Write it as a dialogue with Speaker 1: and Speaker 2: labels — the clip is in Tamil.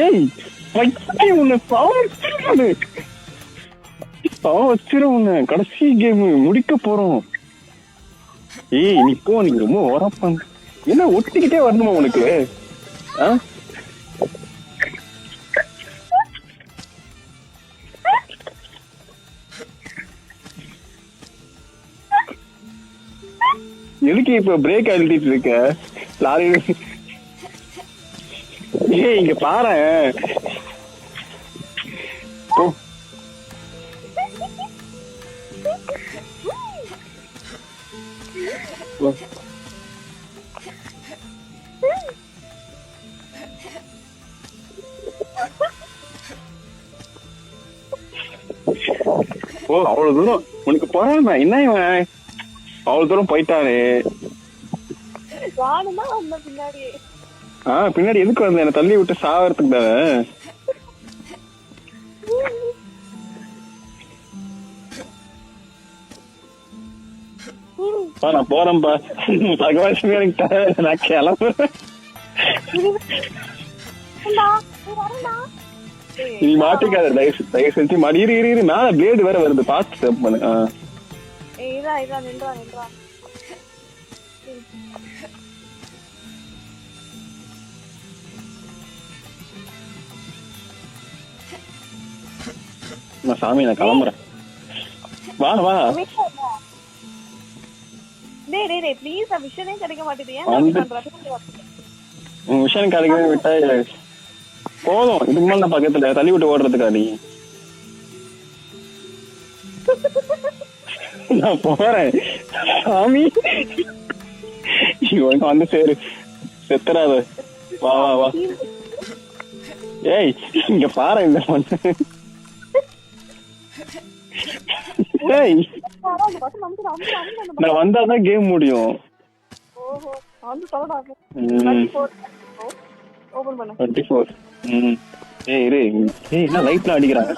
Speaker 1: ஏய் உன்னை வச்சிரும் உன்னை கடைசி கேம் முடிக்க போறோம். ஏய் நீ போ, நீங்க ரொம்ப உரப்ப என்ன ஒட்டிக்கிட்டே வரணுமா உனக்கு? எதுக்கு இப்ப பிரேக் அழுத்திட்டு இருக்க லாரி? ஏய் இங்க பாரு. ஓ அவ்வளவு தூரம் உனக்கு போறாம என்ன இவன் அவ்வளவு தூரம் போயிட்டாரு. பின்னாடி எதுக்கு வந்த? என்ன தள்ளி விட்டு சாவறதுக்கு தானே. நான் போறேன்பா, பகவான் எனக்கு நான் கிளம்புறேன். நீ மாட்டிக்காத தயவு செஞ்சு மாடி. இரு மேல பிளேடு வேற வருது, பாத்து ஸ்டெப் பண்ணு. சாமி நான் கிளம்புறேன். வா வா. விஷயம் கிடைக்கவே விட்டா போதும். இதுக்கு மேல நான் பக்கத்துல தள்ளி விட்டு ஓடுறதுக்கா நீ? நான் போறேன் சாமி. வந்து சேரு, செத்துறாத. வா வா வா. ஏய் இங்க பாரு இந்த பொண்ணு. நான் வந்தாதான் கேம் முடியும். ஏய் என்ன லைட்ல அடிக்கிறாங்க.